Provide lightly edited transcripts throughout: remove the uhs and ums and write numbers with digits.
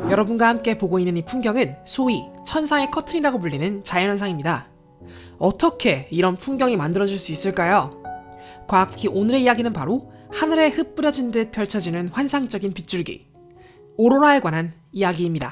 여러분과 함께 보고 있는 이 풍경은 소위 천상의 커튼이라고 불리는 자연현상입니다. 어떻게 이런 풍경이 만들어질 수 있을까요? 과학키 오늘의 이야기는 바로 하늘에 흩뿌려진 듯 펼쳐지는 환상적인 빗줄기, 오로라에 관한 이야기입니다.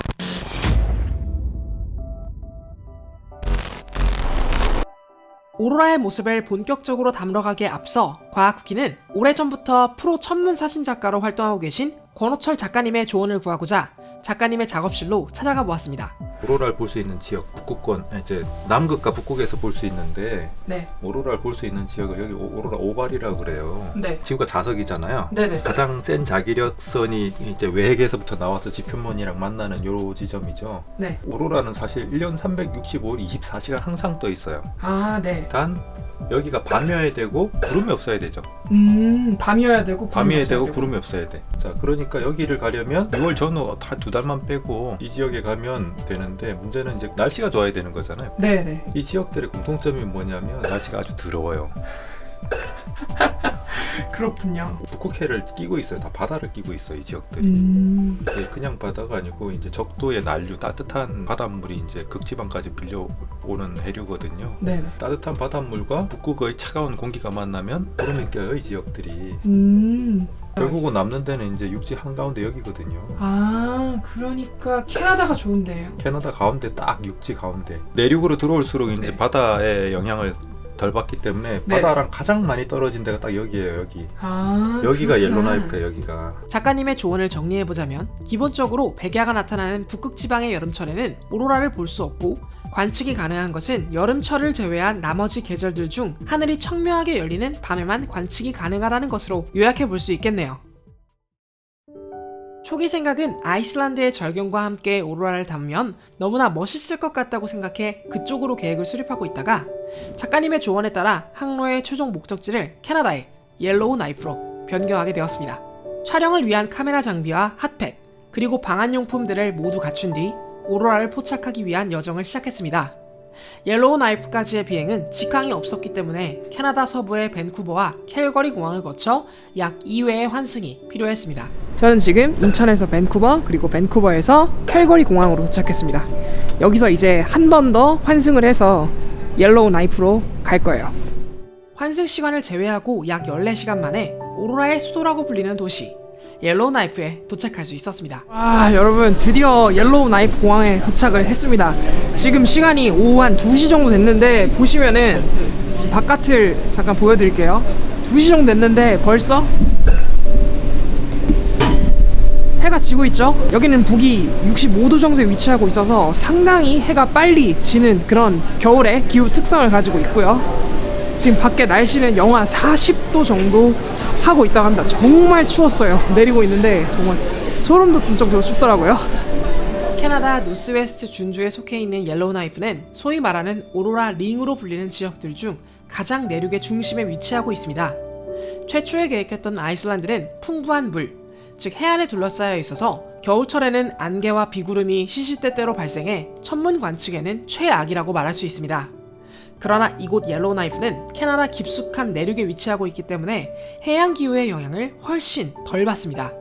오로라의 모습을 본격적으로 담러가기에 앞서 과학키는 오래전부터 프로 천문 사진작가로 활동하고 계신 권호철 작가님의 조언을 구하고자 작가님의 작업실로 찾아가 보았습니다. 오로라를 볼 수 있는 지역, 북극권, 이제 남극과 북극에서 볼 수 있는데, 네. 오로라를 볼 수 있는 지역을 여기 오로라 오발이라고 그래요. 네. 지구가 자석이잖아요. 네네. 가장 센 자기력선이 이제 외핵에서부터 나와서 지표면이랑 만나는 요 지점이죠. 네. 오로라는 사실 1년 365일 24시간 항상 떠 있어요. 아, 네. 단 여기가 밤이어야 되고 구름이 없어야 되죠. 밤이어야 되고 밤이어야 되고 구름이 없어야 돼. 자, 그러니까 여기를 가려면 6월 전후 다 2달만 빼고 이 지역에 가면 되는데, 문제는 이제 날씨가 좋아야 되는 거잖아요. 네네. 이 지역들의 공통점이 뭐냐면 날씨가 아주 더러워요. 그렇군요. 북극해를 끼고 있어요. 다 바다를 끼고 있어요, 이 지역들이. 이게 그냥 바다가 아니고 이제 적도의 난류, 따뜻한 바닷물이 이제 극지방까지 빌려오는 해류거든요. 네네. 따뜻한 바닷물과 북극의 차가운 공기가 만나면 구름이 껴요, 이 지역들이. 결국은 남는 데는 이제 육지 한가운데 여기거든요. 아, 그러니까 캐나다가 좋은데요. 캐나다 가운데 딱 육지 가운데. 내륙으로 들어올수록 이제 네. 바다의 영향을 덜 받기 때문에 네. 바다랑 가장 많이 떨어진 데가 딱 여기예요, 여기. 아, 여기가 그렇구나. 옐로나이프예요, 여기가. 작가님의 조언을 정리해보자면, 기본적으로 백야가 나타나는 북극지방의 여름철에는 오로라를 볼 수 없고, 관측이 가능한 것은 여름철을 제외한 나머지 계절들 중 하늘이 청명하게 열리는 밤에만 관측이 가능하다는 것으로 요약해 볼 수 있겠네요. 초기 생각은 아이슬란드의 절경과 함께 오로라를 담으면 너무나 멋있을 것 같다고 생각해 그쪽으로 계획을 수립하고 있다가, 작가님의 조언에 따라 항로의 최종 목적지를 캐나다의 옐로우 나이프로 변경하게 되었습니다. 촬영을 위한 카메라 장비와 핫팩, 그리고 방한용품들을 모두 갖춘 뒤 오로라를 포착하기 위한 여정을 시작했습니다. 옐로우 나이프까지의 비행은 직항이 없었기 때문에 캐나다 서부의 밴쿠버와 캘거리 공항을 거쳐 약 2회의 환승이 필요했습니다. 저는 지금 인천에서 밴쿠버, 그리고 밴쿠버에서 캘거리 공항으로 도착했습니다. 여기서 이제 한 번 더 환승을 해서 옐로우 나이프로 갈 거예요. 환승 시간을 제외하고 약 14시간 만에 오로라의 수도라고 불리는 도시 옐로우 나이프에 도착할 수 있었습니다. 아, 여러분, 드디어 옐로우 나이프 공항에 도착을 했습니다. 지금 시간이 오후 한 2시 정도 됐는데, 보시면은 지금 바깥을 잠깐 보여드릴게요. 2시 정도 됐는데 벌써 해가 지고 있죠? 여기는 북위 65도 정도에 위치하고 있어서 상당히 해가 빨리 지는 그런 겨울의 기후 특성을 가지고 있고요. 지금 밖에 날씨는 영하 40도 정도 하고 있다고 합니다. 정말 추웠어요. 내리고 있는데 정말 소름 돋을 정도로 춥더라고요. 캐나다 노스웨스트 준주에 속해 있는 옐로우 나이프는 소위 말하는 오로라 링으로 불리는 지역들 중 가장 내륙의 중심에 위치하고 있습니다. 최초에 계획했던 아이슬란드는 풍부한 물, 즉 해안에 둘러싸여 있어서 겨울철에는 안개와 비구름이 시시때때로 발생해 천문 관측에는 최악이라고 말할 수 있습니다. 그러나 이곳 옐로우 나이프는 캐나다 깊숙한 내륙에 위치하고 있기 때문에 해양 기후의 영향을 훨씬 덜 받습니다.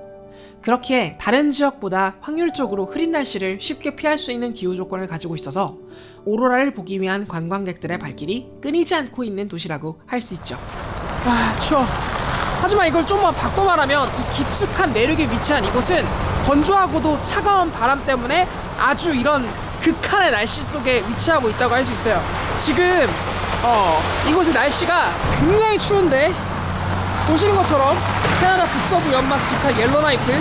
그렇기에 다른 지역보다 확률적으로 흐린 날씨를 쉽게 피할 수 있는 기후 조건을 가지고 있어서 오로라를 보기 위한 관광객들의 발길이 끊이지 않고 있는 도시라고 할 수 있죠. 아, 추워. 하지만 이걸 좀만 바꿔 말하면 이 깊숙한 내륙에 위치한 이곳은 건조하고도 차가운 바람 때문에 아주 이런 극한의 날씨 속에 위치하고 있다고 할 수 있어요. 지금 이곳의 날씨가 굉장히 추운데, 보시는 것처럼 캐나다 북서부 연막 직하 옐로나이프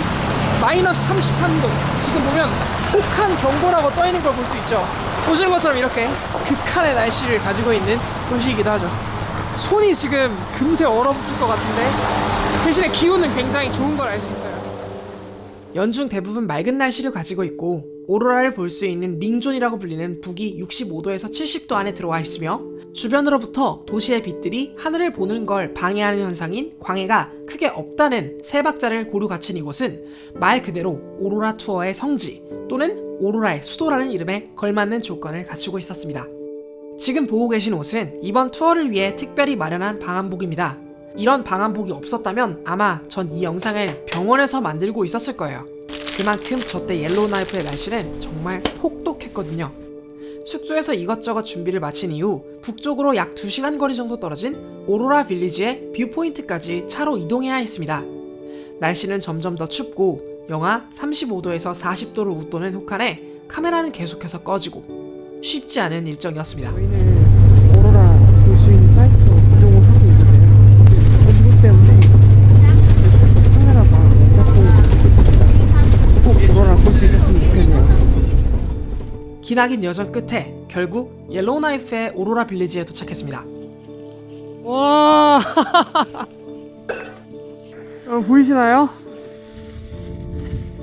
마이너스 33도, 지금 보면 혹한 경보라고 떠있는 걸 볼 수 있죠. 보시는 것처럼 이렇게 극한의 날씨를 가지고 있는 도시이기도 하죠. 손이 지금 금세 얼어붙을 것 같은데, 대신에 기온은 굉장히 좋은 걸 알 수 있어요. 연중 대부분 맑은 날씨를 가지고 있고, 오로라를 볼 수 있는 링존이라고 불리는 북위 65도에서 70도 안에 들어와 있으며, 주변으로부터 도시의 빛들이 하늘을 보는 걸 방해하는 현상인 광해가 크게 없다는 세 박자를 고루 갖춘 이곳은 말 그대로 오로라 투어의 성지 또는 오로라의 수도라는 이름에 걸맞는 조건을 갖추고 있었습니다. 지금 보고 계신 옷은 이번 투어를 위해 특별히 마련한 방한복입니다. 이런 방한복이 없었다면 아마 전 이 영상을 병원에서 만들고 있었을 거예요. 그만큼 저때 옐로우나이프의 날씨는 정말 혹독했거든요. 숙소에서 이것저것 준비를 마친 이후 북쪽으로 약 2시간 거리 정도 떨어진 오로라 빌리지의 뷰포인트까지 차로 이동해야 했습니다. 날씨는 점점 더 춥고 영하 35도에서 40도를 웃도는 혹한에 카메라는 계속해서 꺼지고 쉽지 않은 일정이었습니다. 저희는 오로라 볼 수 있는 사이트로 이동을 하고 있는데요. 온도 때문에 계속해서 카메라가 못 잡고 있습니다. 꼭 오로라 볼 수 있었으면 좋겠네요. 기나긴 여정 끝에 결국 옐로우나이프의 오로라 빌리지에 도착했습니다. 와 보이시나요?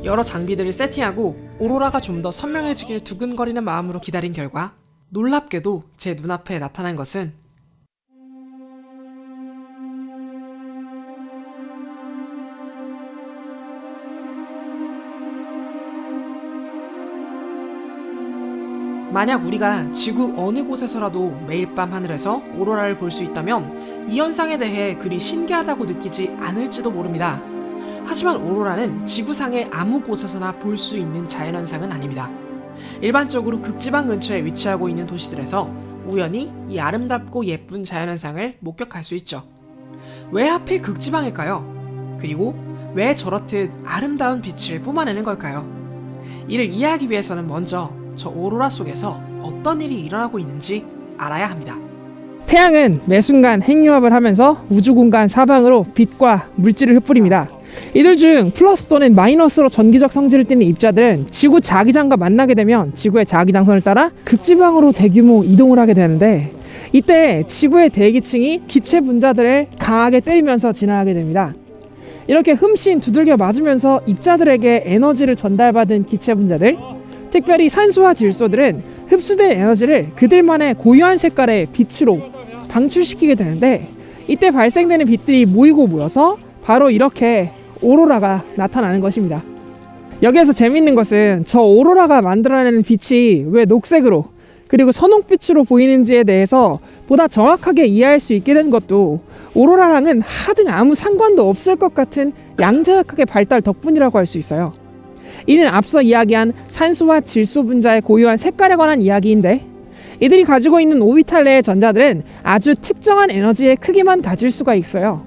여러 장비들을 세팅하고 오로라가 좀 더 선명해지길 두근거리는 마음으로 기다린 결과 놀랍게도 제 눈앞에 나타난 것은 만약 우리가 지구 어느 곳에서라도 매일 밤 하늘에서 오로라를 볼 수 있다면 이 현상에 대해 그리 신기하다고 느끼지 않을지도 모릅니다. 하지만 오로라는 지구상의 아무 곳에서나 볼 수 있는 자연현상은 아닙니다. 일반적으로 극지방 근처에 위치하고 있는 도시들에서 우연히 이 아름답고 예쁜 자연현상을 목격할 수 있죠. 왜 하필 극지방일까요? 그리고 왜 저렇듯 아름다운 빛을 뿜어내는 걸까요? 이를 이해하기 위해서는 먼저 저 오로라 속에서 어떤 일이 일어나고 있는지 알아야 합니다. 태양은 매 순간 핵융합을 하면서 우주공간 사방으로 빛과 물질을 흩뿌립니다. 이들 중 플러스 또는 마이너스로 전기적 성질을 띠는 입자들은 지구 자기장과 만나게 되면 지구의 자기장선을 따라 극지방으로 대규모 이동을 하게 되는데, 이때 지구의 대기층이 기체 분자들을 강하게 때리면서 진화하게 됩니다. 이렇게 흠씬 두들겨 맞으면서 입자들에게 에너지를 전달받은 기체 분자들, 특별히 산소와 질소들은 흡수된 에너지를 그들만의 고유한 색깔의 빛으로 방출시키게 되는데, 이때 발생되는 빛들이 모이고 모여서 바로 이렇게 오로라가 나타나는 것입니다. 여기에서 재밌는 것은 저 오로라가 만들어내는 빛이 왜 녹색으로 그리고 선홍빛으로 보이는지에 대해서 보다 정확하게 이해할 수 있게 된 것도 오로라랑은 하등 아무 상관도 없을 것 같은 양자역학의 발달 덕분이라고 할 수 있어요. 이는 앞서 이야기한 산소와 질소 분자의 고유한 색깔에 관한 이야기인데, 이들이 가지고 있는 오비탈 내의 전자들은 아주 특정한 에너지의 크기만 가질 수가 있어요.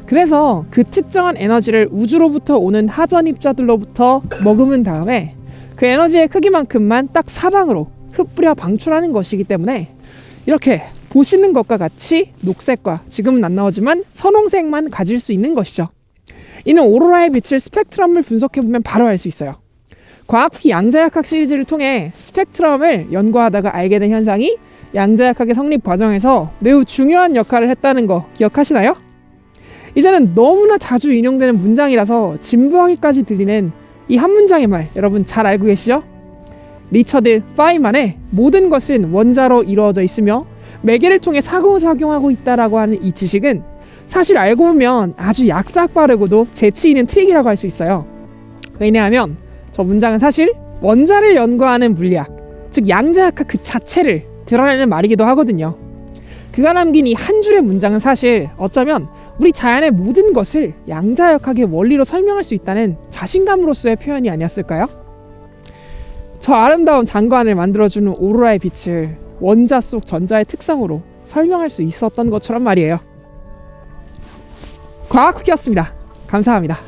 그래서 그 특정한 에너지를 우주로부터 오는 하전 입자들로부터 머금은 다음에 그 에너지의 크기만큼만 딱 사방으로 흩뿌려 방출하는 것이기 때문에 이렇게 보시는 것과 같이 녹색과 지금은 안 나오지만 선홍색만 가질 수 있는 것이죠. 이는 오로라의 빛을 스펙트럼을 분석해보면 바로 알 수 있어요. 과학피 양자역학 시리즈를 통해 스펙트럼을 연구하다가 알게 된 현상이 양자역학의 성립 과정에서 매우 중요한 역할을 했다는 거 기억하시나요? 이제는 너무나 자주 인용되는 문장이라서 진부하기까지 들리는 이 한 문장의 말, 여러분 잘 알고 계시죠? 리처드 파이만의 모든 것은 원자로 이루어져 있으며 매개를 통해 상호작용하고 있다라고 하는 이 지식은 사실 알고 보면 아주 약삭빠르고도 재치 있는 트릭이라고 할 수 있어요. 왜냐하면 저 문장은 사실 원자를 연구하는 물리학, 즉 양자역학 그 자체를 드러내는 말이기도 하거든요. 그가 남긴 이 한 줄의 문장은 사실 어쩌면 우리 자연의 모든 것을 양자역학의 원리로 설명할 수 있다는 자신감으로서의 표현이 아니었을까요? 저 아름다운 장관을 만들어주는 오로라의 빛을 원자 속 전자의 특성으로 설명할 수 있었던 것처럼 말이에요. 과학후기였습니다. 감사합니다.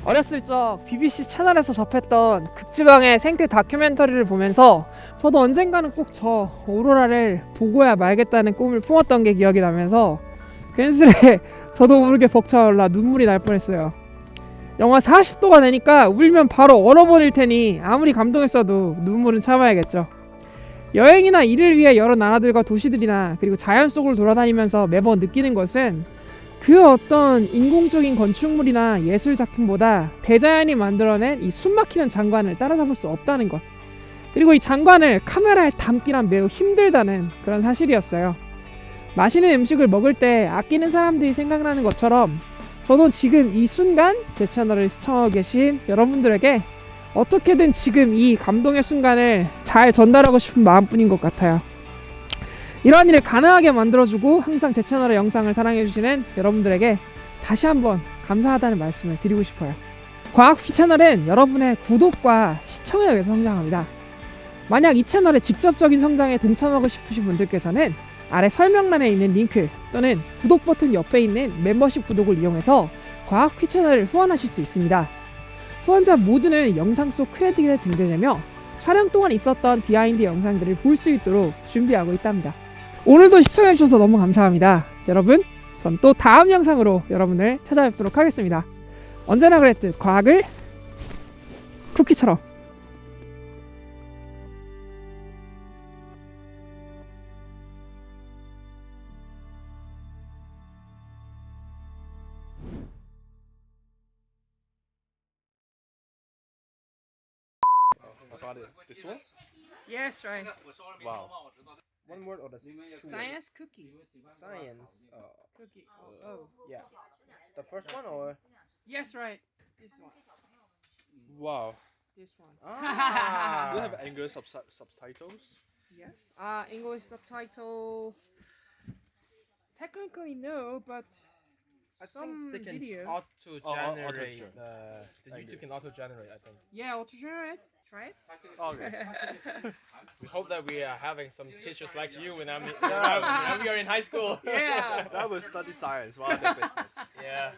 어렸을 적 BBC 채널에서 접했던 극지방의 생태 다큐멘터리를 보면서 저도 언젠가는 꼭 저 오로라를 보고야 말겠다는 꿈을 품었던 게 기억이 나면서 괜스레 저도 모르게 벅차올라 눈물이 날 뻔했어요. 영하 40도가 되니까 울면 바로 얼어버릴 테니 아무리 감동했어도 눈물은 참아야겠죠. 여행이나 일을 위해 여러 나라들과 도시들이나 그리고 자연 속을 돌아다니면서 매번 느끼는 것은 그 어떤 인공적인 건축물이나 예술 작품보다 대자연이 만들어낸 이 숨막히는 장관을 따라잡을 수 없다는 것, 그리고 이 장관을 카메라에 담기란 매우 힘들다는 그런 사실이었어요. 맛있는 음식을 먹을 때 아끼는 사람들이 생각나는 것처럼 저도 지금 이 순간 제 채널을 시청하고 계신 여러분들에게 어떻게든 지금 이 감동의 순간을 잘 전달하고 싶은 마음뿐인 것 같아요. 이러한 일을 가능하게 만들어주고 항상 제 채널의 영상을 사랑해주시는 여러분들에게 다시 한번 감사하다는 말씀을 드리고 싶어요. 과학퀴 채널은 여러분의 구독과 시청에 의해서 성장합니다. 만약 이 채널의 직접적인 성장에 동참하고 싶으신 분들께서는 아래 설명란에 있는 링크 또는 구독 버튼 옆에 있는 멤버십 구독을 이용해서 과학퀴 채널을 후원하실 수 있습니다. 후원자 모두는 영상 속 크레딧에 증대되며 촬영 동안 있었던 비하인드 영상들을 볼 수 있도록 준비하고 있답니다. 오늘도 시청해주셔서 너무 감사합니다. 여러분, 전 또 다음 영상으로 여러분을 찾아뵙도록 하겠습니다. 언제나 그랬듯 과학을 쿠키처럼. About it. This one? Yes, right. Wow. One word or the two Science cookie. words? Science. Cookie. Oh. Yeah. The first one or? Yes, right. This one. Wow. This one. Do you have Ah. English subtitles? Yes. English subtitle. Technically no, but some they can video. auto Oh, generate. auto-generate. The YouTube can auto generate. I think. Yeah, auto generate. Try it. Okay. We hope that we are having some teachers like you when when we are in high school. Yeah. I will study science rather than business. Yeah.